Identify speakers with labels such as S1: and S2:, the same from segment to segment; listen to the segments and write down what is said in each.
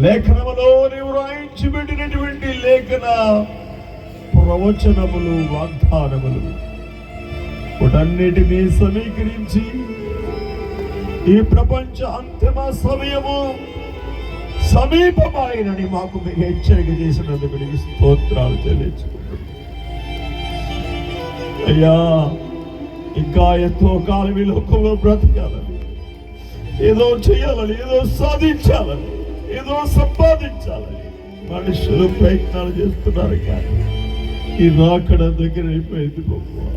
S1: లేఖనములో నీవు రాయించి పెట్టినటువంటి లేఖన ప్రవచనములు, వాగ్దానములు వాటన్నిటినీ సమీకరించి ఈ ప్రపంచ అంతిమ సమయము సమీపమైనని మాకు మీకు హెచ్చరిక చేసినందుకు నీకు స్తోత్రాలు చెల్లించుకుంటున్నాను. అయ్యా, ఇంకా ఎంతో కాలం ఈ లోకంలో బ్రతకాలని, ఏదో చేయాలని, ఏదో సాధించాలని, ఏదో సంపాదించాలని మనుషులు ప్రయత్నాలు చేస్తున్నారు. కానీ ఈ రాకడ దగ్గర అయిపోయింది ప్రభువా.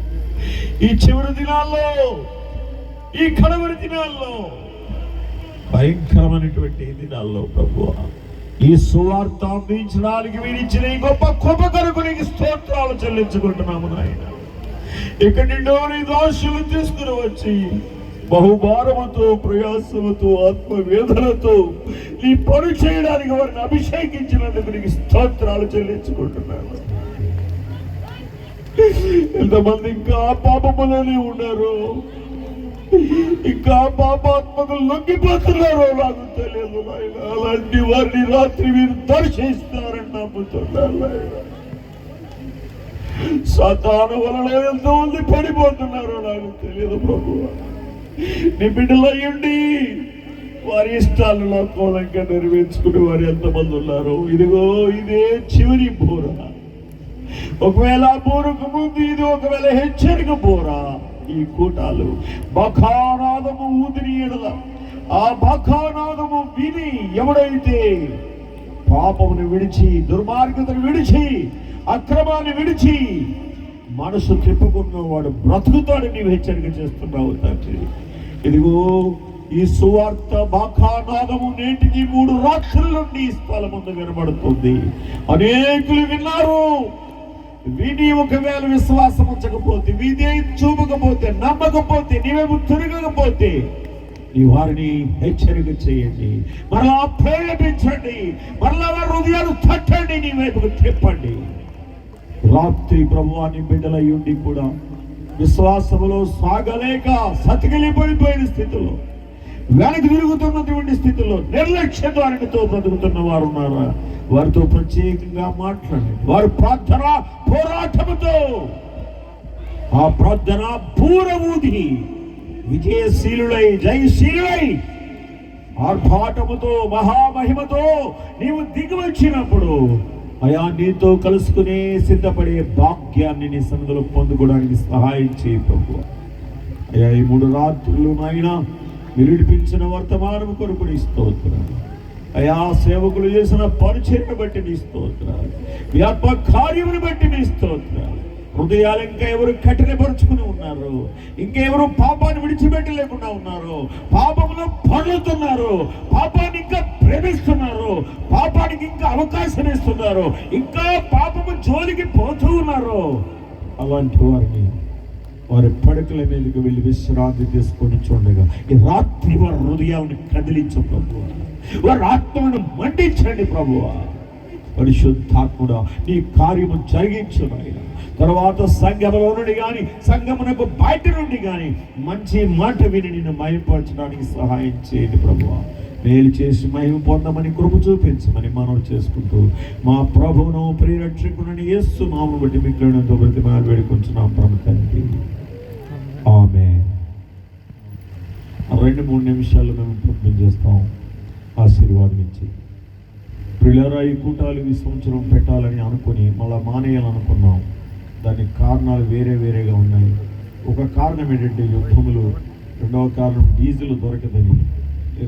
S1: ఈ చివరి దినాల్లో, ఈ కడవరి దినాల్లో, భయంకరమైనటువంటి దినాల్లో ప్రభువా, ఈ సువార్త అందించడానికి మీరు ఇచ్చిన ఈ గొప్ప కృప కొరకు నీకు స్తోత్రాలు చెల్లించుకుంటున్నాము నాయన. ఇక్కడి నుండి నీ దాసులు తీసుకుని వచ్చి బహుభారముతో, ప్రయాసముతో, ఆత్మవేదనతో నీ పని చేయడానికి వారిని అభిషేకించినందుకు నీకు స్తోత్రాలు చెల్లించుకుంటున్నాను. ఎంతమంది ఇంకా పాపములోనే ఉన్నారు, ఇంకా పాపాత్మకులు లొంగిపోతున్నారో నాకు తెలియదు నాయన. అలాంటి వారిని రాత్రి మీరు దర్శిస్తారని నమ్ముతున్నారు నాయన. సాతాను వలన ఎంతమంది పడిపోతున్నారో నాకు తెలియదు ప్రభువా. నీ బిడ్డలయ్యండి వారి ఇష్టాలను అనుకూలంగా నెరవేర్చుకునే వారు ఎంతమంది ఉన్నారు. ఇదిగో ఇదే చివరి బోర. ఒకవేళ బోరకు ముందు ఇది ఒకవేళ హెచ్చరిక బోర. ఈ కూటాలు బఖానాదము ఊదిని ఎడల, ఆ బఖానాదము విని ఎవడైతే పాపమును విడిచి, దుర్మార్గతను విడిచి, అక్రమాన్ని విడిచి మనసు తిప్పుకున్నవాడు బ్రతుకుతాడు నీవు హెచ్చరిక చేస్తున్నావు తండ్రి. ఇదిగో ఈ సువార్త బాఖానాదము నేటికి 3 రాత్రుల నుండి ఈ స్థలం ముందు వినబడుతుంది. అనేకులు విన్నారు. విని ఒకవేళ విశ్వాసం ఉంచకపోతే, విధి చూపకపోతే, నమ్మకపోతే, నీవేమో తిరగకపోతే నీ వారిని హెచ్చరిక చేయండి, మరలా ప్రేరేపించండి, మరలా వారి హృదయాలు తట్టండి, నీ వైపుకు తిప్పండి. రాత్రి ప్రభువాని బిడ్డలయ్యుండి కూడా విశ్వాసములో సాగలేక సతికిలిపోయిన స్థితిలో, వెనక్కి తిరుగుతున్నటువంటి స్థితిలో, నిర్లక్ష్య ధోరణితో బ్రతుకుతున్న వారు ఉన్నారా? వారితో ప్రత్యేకంగా మాట్లాడండి. వారి ప్రార్థన పోరాటముతో, ఆ ప్రార్థన పూర ఊది విజయశీలులై, జయశీలులై, ఆర్భాటముతో, మహామహిమతో నీవు దిగి వచ్చినప్పుడు అయా నీతో కలుసుకునే సిద్ధపడే భాగ్యాన్ని నీ సన్నిధిలో పొందుకోవడానికి సహాయం చేయి ప్రభువా. అయా ఈ 3 రాత్రులు నాయన మీరు విడిపించిన వర్తమానము కొరకు నీ స్తోత్రాలు. అయా సేవకులు చేసిన పరిచర్యను బట్టి నీ స్తోత్రాలు, మీ ఆత్మ కార్యమును బట్టి నీ స్తోత్రాలు. హృదయాలు ఇంకా ఎవరు కఠినపరుచుకుని ఉన్నారు, ఇంకెవరు పాపాన్ని విడిచిపెట్టలేకుండా ఉన్నారు, పాపంలో పడుతున్నారు, పాపాన్ని ఇంకా ప్రేమిస్తున్నారు, పాపానికి ఇంకా అవకాశం ఇస్తున్నారు, ఇంకా పాపము జోలికి పోతూ ఉన్నారు. అలాంటి వారిని వారి పడకల మీదకి వెళ్ళి విశ్రాంతి తీసుకొని చూడగా ఈ రాత్రి వారి హృదయాలను కదిలించు ప్రభువా, వారి ఆత్మను మండించండి ప్రభువా. పరిశుద్ధాత్ముడా నీ కార్యము జరిగించు నాయన. తర్వాత సంఘములో నుండి కానీ, సంఘమునకు బయట నుండి కానీ మంచి మాట విని నిన్ను మహిమపరచడానికి సహాయం చేయండి ప్రభువా. మేలు చేసి మహిమ పొందమని కృప చూపించమని మనం చేసుకుంటూ మా ప్రభువును ప్రియరక్షకుని యేసు నామమును బట్టి మిక్కులతో బ్రతిమాలు వేడుకొంచున్నాం పరమ తండ్రి. ఆమేన్. 2-3 నిమిషాలు మేము ప్రార్థన చేస్తాం. ఆశీర్వాదం ఇచ్చి ప్రియులారా, ఈ కూటాలు ఈ సంవత్సరం పెట్టాలని అనుకుని మళ్ళీ మానేయాలనుకున్నాం. దానికి కారణాలు వేరేగా ఉన్నాయి. ఒక కారణం ఏంటంటే యుద్ధములు రెండవ కారణం డీజిల్ దొరకదని.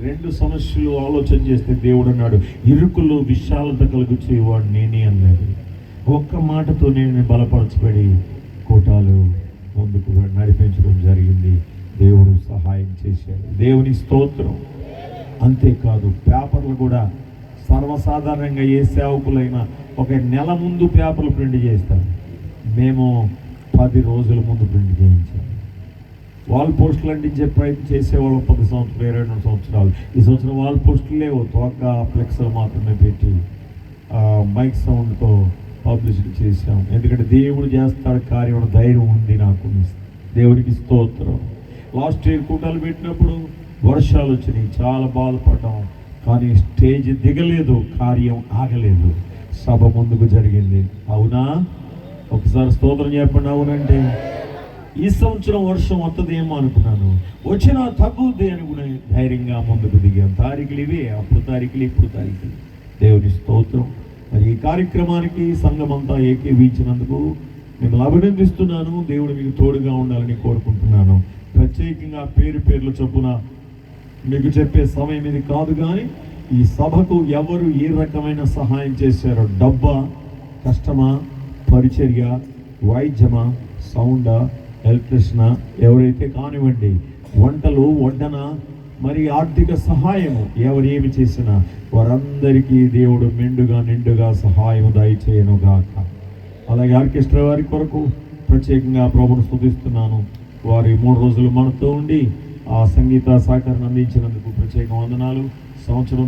S1: రెండు సమస్యలు ఆలోచన చేస్తే దేవుడు అన్నాడు, ఇరుకులో విశాలత కలుగు చేయవాడు నేనే అన్నాడు. ఒక్క మాటతో నేను బలపరచబడి కోటాలు ముందుకు నడిపించడం జరిగింది. దేవుడు సహాయం చేశాడు. దేవుని స్తోత్రం. అంతేకాదు పేపర్లు కూడా సర్వసాధారణంగా ఏ సేవకులైనా ఒక నెల ముందు పేపర్లు ప్రింట్ చేస్తారు. మేము 10 రోజుల ముందు ప్రింట్ చేయించాము. వాల్ పోస్టులు అంటించే ప్రయత్నం చేసేవాళ్ళం 10 సంవత్సరాలు 22 సంవత్సరాలు. ఈ సంవత్సరం వాల్ పోస్టులు లేవు, తోక ఫ్లెక్స్లు మాత్రమే పెట్టి మైక్ సౌండ్తో పబ్లిసిటీ చేశాం. ఎందుకంటే దేవుడు చేస్తాడు కార్యం, ధైర్యం ఉంది నాకు. దేవుడికి స్తోత్రం. లాస్ట్ ఇయర్ కూటాలు పెట్టినప్పుడు వర్షాలు వచ్చినాయి, చాలా బాధపడ్డాం. కానీ స్టేజ్ దిగలేదు, కార్యం ఆగలేదు, సభ ముందుకు జరిగింది. అవునా? ఒకసారి స్తోత్రం చెప్పండి. అవునంటే ఈ సంవత్సరం వర్షం వస్తుందేమో అనుకున్నాను, వచ్చినా తగ్గుద్ది అనుకునే ధైర్యంగా ముందుకు దిగాం. తారీఖులు ఇవే, అప్పుడు తారీఖులు ఇప్పుడు తారీఖులు. దేవుని స్తోత్రం. మరి ఈ కార్యక్రమానికి సంఘం అంతా ఏకీవించినందుకు మిమ్మల్ని అభినందిస్తున్నాను. దేవుడు మీకు తోడుగా ఉండాలని కోరుకుంటున్నాను. ప్రత్యేకంగా పేర్లు చొప్పున మీకు చెప్పే సమయం ఇది కాదు, కానీ ఈ సభకు ఎవరు ఏ రకమైన సహాయం చేశారో, డబ్బా, కష్టమా, పరిచర్య, వైద్యమా, సౌండా, ఎలక్ట్రిషనా, ఎవరైతే కానివ్వండి, వంటలు, వడ్డన, మరి ఆర్థిక సహాయము ఎవరేమి చేసినా వారందరికీ దేవుడు నిండుగా సహాయం దయచేయనుగాక. అలాగే ఆర్కెస్ట్రా వారి కొరకు ప్రత్యేకంగా ప్రభువును స్తుతిస్తున్నాను. వారి 3 రోజులు మనతో ఉండి ఆ సంగీత సహకారం అందించినందుకు ప్రత్యేక వందనాలు. సంవత్సరం